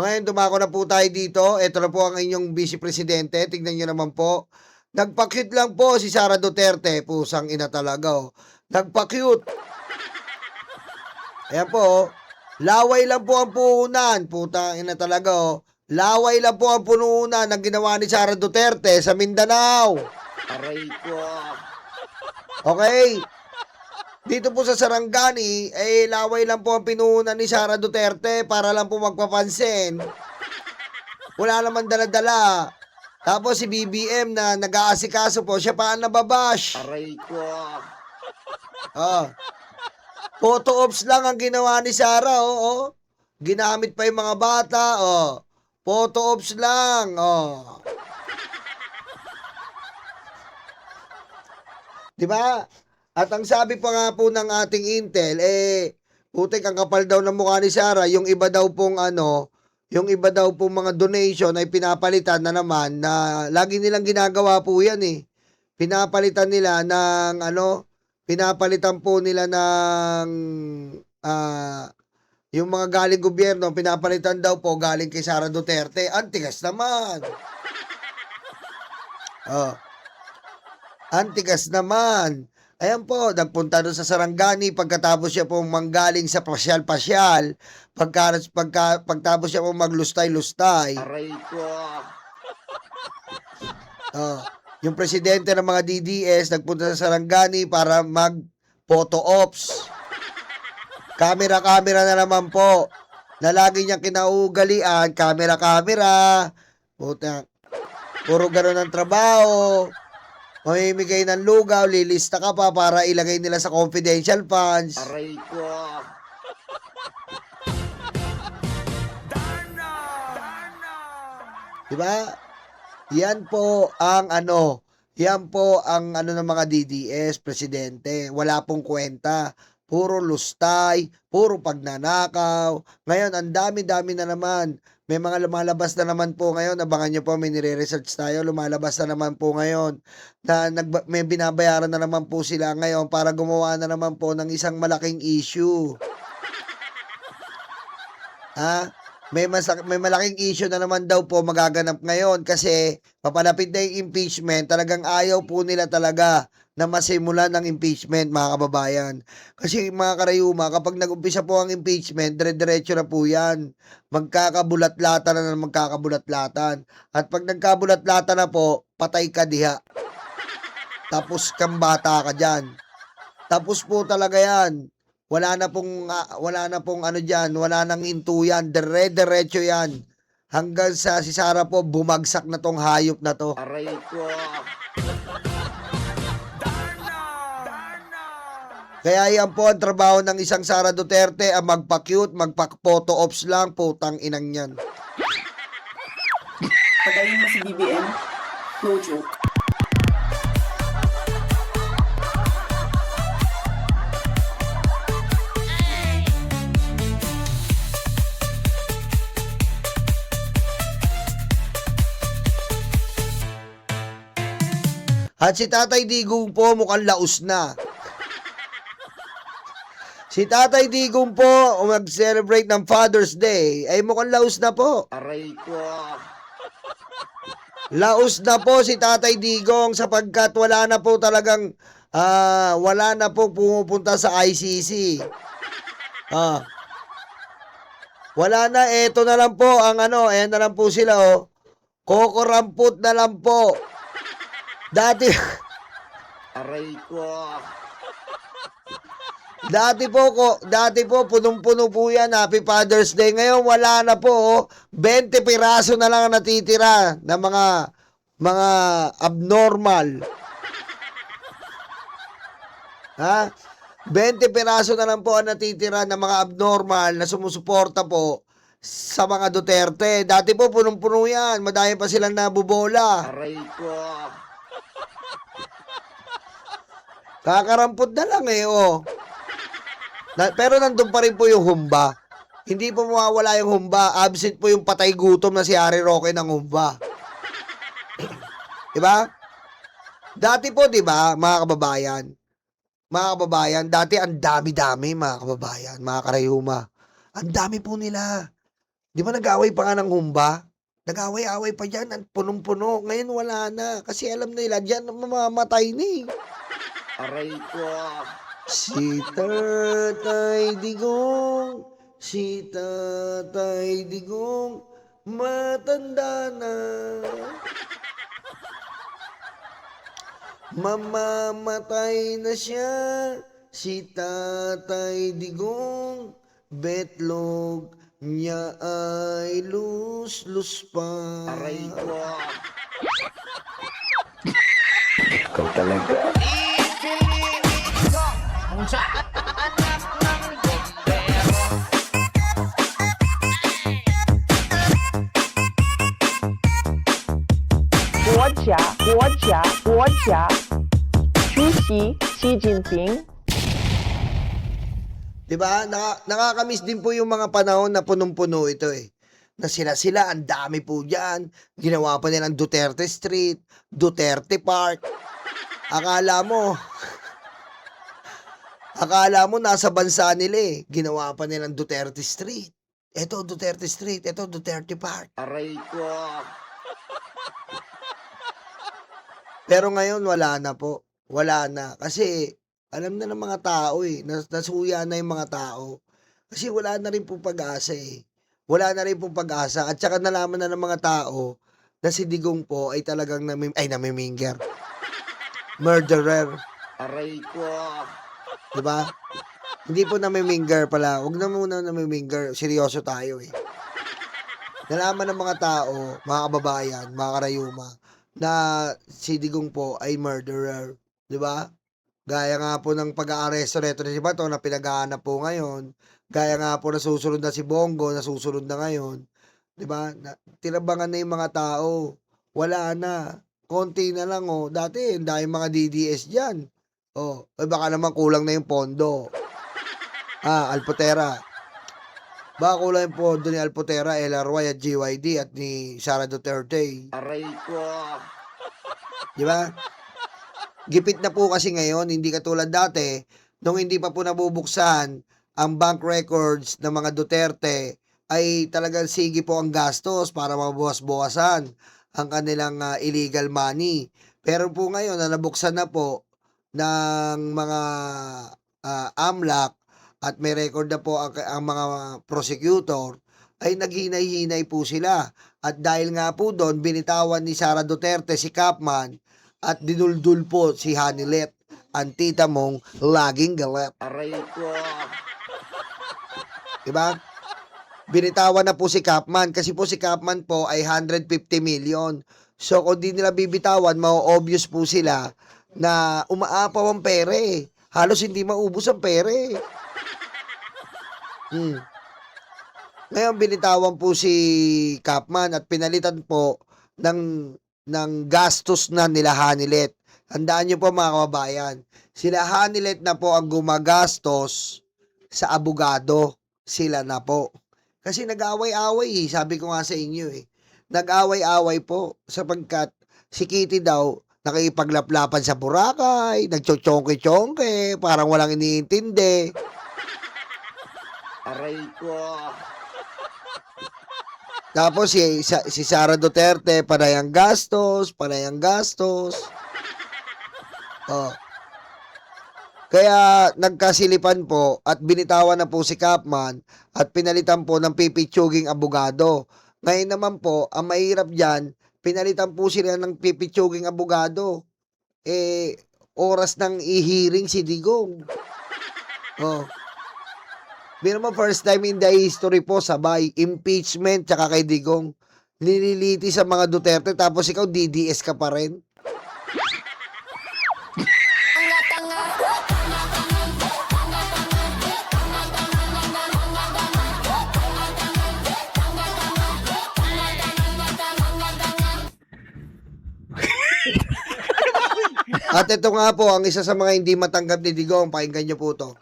Ngayon, dumako na po tayo dito. Ito na po ang inyong Vice Presidente. Tingnan nyo naman po. Nagpa-cute lang po si Sara Duterte. Pusang ina talaga, oh. Nagpa-cute. Ayan po, oh. Laway lang po ang puhunan. Putang ina talaga, oh. Laway lang po ang pununan ng ginawa ni Sara Duterte sa Mindanao. Aray ko. Okay? Dito po sa Sarangani, laway lang po ang pinuhunan ni Sara Duterte para lang po magpapansin. Wala naman dala-dala. Tapos si BBM na nag-aasikaso po, siya pa ang nababash. Aray ko. Photo ops lang ang ginawa ni Sara, oh. Ginamit pa yung mga bata, oh. Photo ops lang, oh. Diba? At ang sabi pa nga po ng ating Intel, putik ang kapal daw ng mukha ni Sara, yung iba daw pong mga donation ay pinapalitan na naman na lagi nilang ginagawa po yan eh. Pinapalitan nila ng pinapalitan po nila ng yung mga galing gobyerno, pinapalitan daw po galing kay Sara Duterte. Antigas naman. Antigas naman. Ayan po, nagpunta doon sa Sarangani pagkatapos siya pong manggaling sa pasyal-pasyal, pagtapos siya pong maglustay-lustay. Aray ko. Yung presidente ng mga DDS nagpunta sa Sarangani para mag-photo ops. Kamera-kamera na naman po. Na lagi niyang kinaugalian, kamera-kamera. Puta, puro gano'n ang trabaho. Mamimigay ng lugaw, lilista ka pa para ilagay nila sa confidential funds. Aray ko. Diba? Yan po ang ng mga DDS, presidente. Wala pong kwenta. Puro lustay, puro pagnanakaw. Ngayon, ang dami-dami na naman. May mga lumalabas na naman po ngayon. Abangan nyo po, may nire-research tayo. Lumalabas na naman po ngayon. May binabayaran na naman po sila ngayon para gumawa na naman po ng isang malaking issue. May malaking issue na naman daw po magaganap ngayon kasi papalapit na yung impeachment. Talagang ayaw po nila talaga na masimulan ng impeachment, mga kababayan. Kasi mga karayuma, kapag nag-umpisa po ang impeachment, dire-diretso na po yan. Magkakabulat-latan na ng magkakabulat-latan. At pag nagkabulat-latan na po, patay ka diha. Tapos kang bata ka dyan. Tapos po talaga yan. Wala na pong diyan, wala nang into yan. Dire-diretso yan. Hanggang sa si Sara po, bumagsak na tong hayop na to. Aray ko. Kaya yan po ang trabaho ng isang Sara Duterte, ang magpa-cute, magpa-photo ops lang, putang inang yan. Patayin mo si BBM, no joke. At si Tatay Digong po mukhang laos na. Si Tatay Digong po mag-celebrate ng Father's Day ay mukhang laos na po. Aray ko. Laos na po si Tatay Digong sapagkat wala na po pumupunta sa ICC. Wala na, eto na lang po ayan na lang po sila, oh. Kokoramput na lang po. Dati po punong-puno po yan, Happy Father's Day. Ngayon wala na po, oh. 20 piraso na lang ang natitira ng mga abnormal. 20 piraso na lang po ang natitira ng mga abnormal na sumusuporta po sa mga Duterte. Dati po punong-puno yan, madami pa silang nabubola. Aray ko. Kakarampot na lang oh. Pero nandun pa rin po yung humba. Hindi po mawawala yung humba. Absent po yung patay gutom na si Harry Roque ng humba. Diba? Dati po, diba, mga kababayan, dati ang dami-dami, mga kababayan, mga karayuma. Ang dami po nila. Di ba nag-away pa nga ng humba? Nag-away-away pa diyan, ang punong-puno. Ngayon wala na, kasi alam nila diyan mamamatay na, eh. Aray ko. Si Tatay Digong, si Tatay Digong, matanda na. Mamamatay na siya, si Tatay Digong, betlog niya ay lus-lus pa. Aray ko. Ikaw talaga. Guo出席Xi Jinping 'Di ba? Nakakamiss din po yung mga panahon na punong-puno ito, eh. Na sila-sila, ang dami po diyan. Ginawa pa nilang Duterte Street, Duterte Park. Akala mo akala mo nasa bansa nila, eh. Ginawa pa nilang Duterte Street. Eto Duterte Street, eto Duterte Park. Aray ko. Pero ngayon wala na po. Wala na. Kasi alam na ng mga tao, eh. Nasuya na yung mga tao. Kasi wala na rin pong pag-asa, eh. Wala na rin pong pag-asa. At saka nalaman na ng mga tao na si Digong po ay talagang namiminger. Murderer. Aray ko. Diba? Hindi po namiminger pala. Huwag na muna namiminger. Seryoso tayo, eh. Nalaman ng mga tao, mga kababayan, mga karayuma, na si Digong po ay murderer. Diba? Gaya nga po ng pag-aaresto neto ni si Bato na pinaghahanap po ngayon. Gaya nga po nasusunod na si Bongo, nasusunod na ngayon. 'Di ba? Tinabangan na yung mga tao. Wala na. Konti na lang, oh. Dati, dahil mga DDS diyan. Oh, baka naman kulang na yung pondo. Alpotera. Baka kulang yung pondo ni Alpotera, LRY at GYD at ni Sara Duterte. Aray ko. 'Di ba? Gipit na po kasi ngayon, hindi katulad dati, nung hindi pa po nabubuksan ang bank records ng mga Duterte, ay talagang sige po ang gastos para mabawas-bawasan ang kanilang illegal money. Pero po ngayon, na nabuksan na po ng mga AMLAC at may record na po ang mga prosecutor, ay naghinay-hinay po sila. At dahil nga po doon, binitawan ni Sara Duterte si Kapman at dinuldul po si Hanilet, ang tita mong laging galit. Aray ko. Diba? Binitawan na po si Kapman kasi po si Kapman po ay 150 million. So kung di nila bibitawan, ma-obvious po sila na umaapaw ang pere. Halos hindi maubos ang pere. Ngayon binitawan po si Kapman at pinalitan po ng gastos na nila Hanilet. Handaan niyo po mga kababayan, sila Hanilet na po ang gumagastos sa abogado. Sila na po. Kasi nag-away-away, eh. Sabi ko nga sa inyo, eh. Nag-away-away po sapagkat si Kitty daw nakipaglaplapan sa Boracay, nagchochongke-chongke, parang walang iniintindi. Aray ko. Tapos si Sara Duterte, panay ang gastos. Oh. Kaya nagkasilipan po at binitawan na po si Kapman at pinalitan po ng pipitsuging abogado. Ngayon naman po, ang mahirap dyan, pinalitan po sila ng pipitsuging abogado. Oras ng i-hearing si Digong. Oh. Pero mo first time in the history po, sabay, impeachment tsaka kay Digong. Nililiti sa mga Duterte tapos ikaw DDS ka pa rin. At ito nga po, ang isa sa mga hindi matanggap ni Digong, pakinggan niyo po to.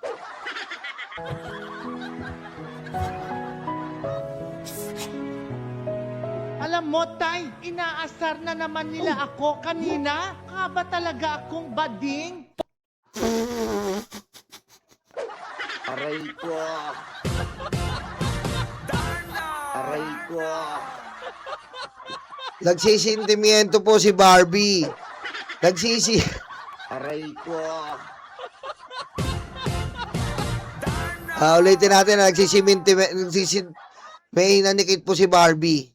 Alam mo, Tay, inaasar na naman nila ako kanina. Nga ba talaga akong bading? Aray ko. Aray ko. Nagsisintimiento po si Barbie. Aray ko. Ulitin natin na may nanikit po si Barbie.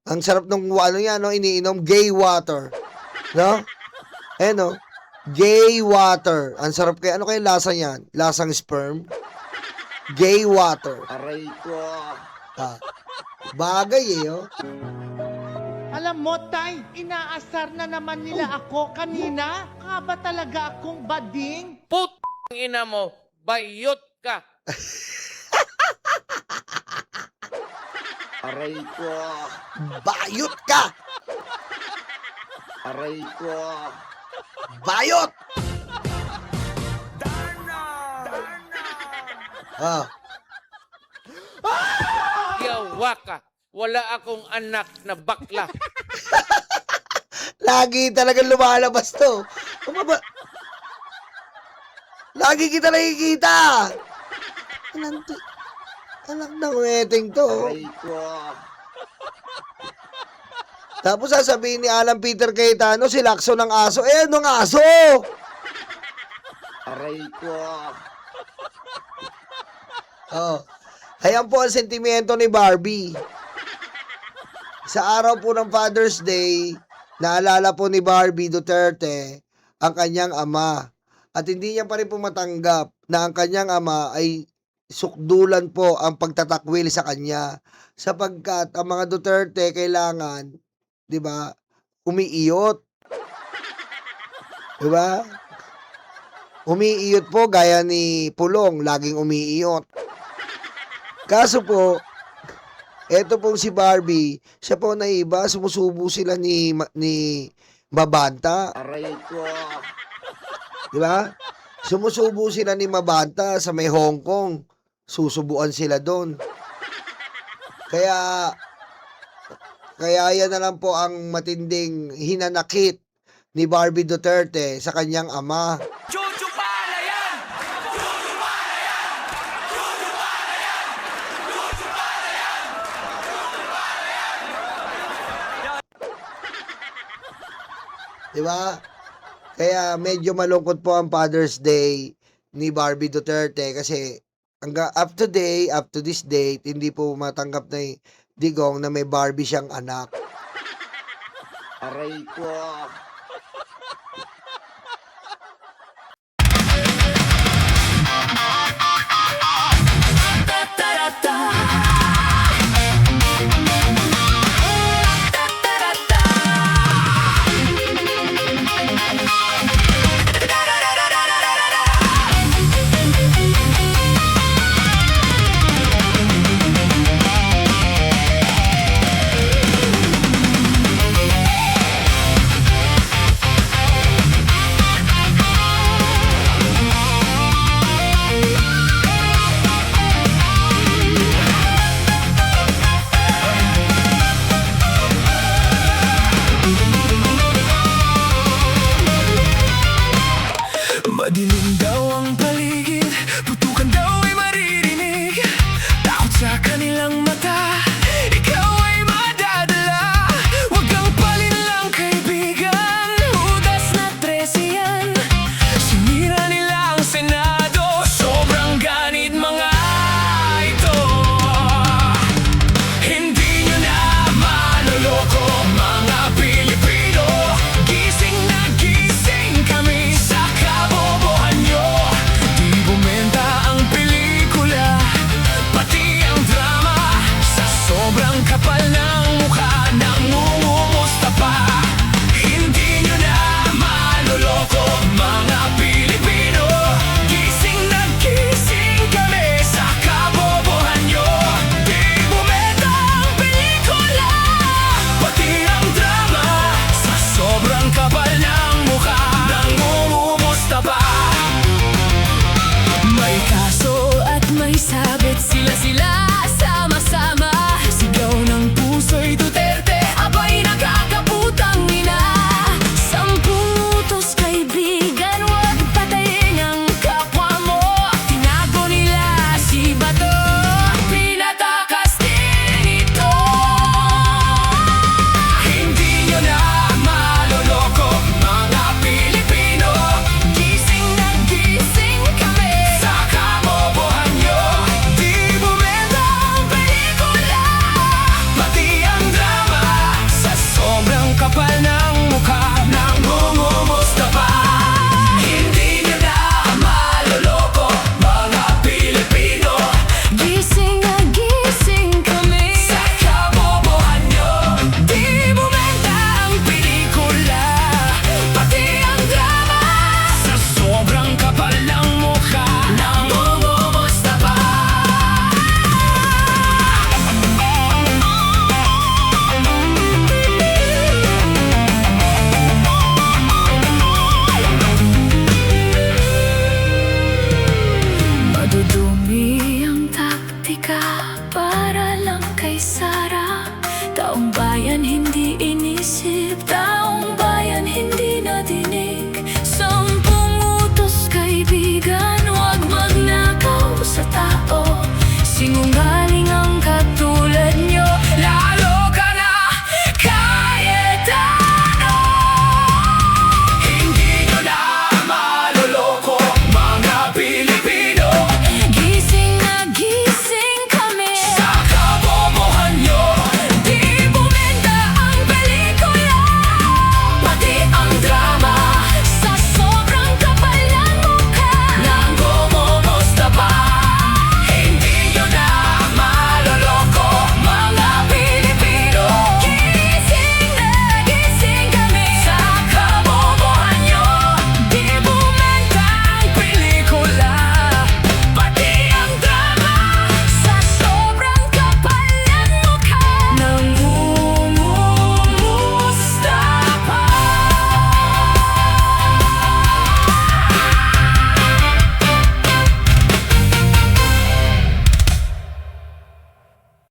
Ang sarap nung ano yan, no? Iniinom, gay water. No? No? Gay water. Ang sarap kaya. Ano kaya lasa niyan? Lasang sperm? Gay water. Aray ko. Bagay oh. Alam mo, Tay, inaasar na naman nila ako kanina. Ka ba talaga akong bading? Ina mo, bayot ka. Aray ko. Bayot ka! Aray ko. Bayot! Yawa ka. Wala akong anak na bakla. Lagi talagang lumalabas to. Lagi kita nakikita. Anak ng wedding to. Aray ko. Tapos sasabihin ni Alan Peter Cayetano, si Lacson ng aso. Anong aso? Aray ko. Ayan po ang sentimiento ni Barbie. Sa araw po ng Father's Day, naalala po ni Barbie Duterte ang kanyang ama. At hindi niya pa rin po matanggap na ang kanyang ama ay sukdulan po ang pagtatakwil sa kanya. Sapagkat ang mga Duterte kailangan, di ba, umiiyot. Di ba? Umiiyot po gaya ni Pulong, laging umiiyot. Kaso po, eto pong si Barbie, siya po na iba, sumusubo sila ni Mabanta. Aray ko. Di ba? Sumusubo sila ni Mabanta sa may Hong Kong. Susubuan sila doon. Kaya yan na lang po ang matinding hinanakit ni Barbie Duterte sa kanyang ama. Di ba? Kaya medyo malungkot po ang Father's Day ni Barbie Duterte kasi up to this date, hindi po matanggap na Digong na may Barbie siyang anak. Aray ko. Madilim daw ang paligid, putukan daw ay maririnig. Takot sa kanilang mata, ikaw ay madadala. Huwag kang palinlang kaibigan, Judas na 13 yan. Sinira nila ang Senado, sobrang ganit mga ito. Hindi nyo na maloloko mga Pilipino. Gising na gising kami sa kabobohan nyo. Di bumenta ang pelikula, pati ang drama. Sa sobrang kapal ng mukha, nangungumusta pa. Hindi nyo na maloloko mga Pilipino. Gising na gising kami sa kabobohan nyo. Di bumenta ang pelikula, pati ang drama. Sa sobrang kapal ng mukha, nangungumusta pa. May kaso at may sabi,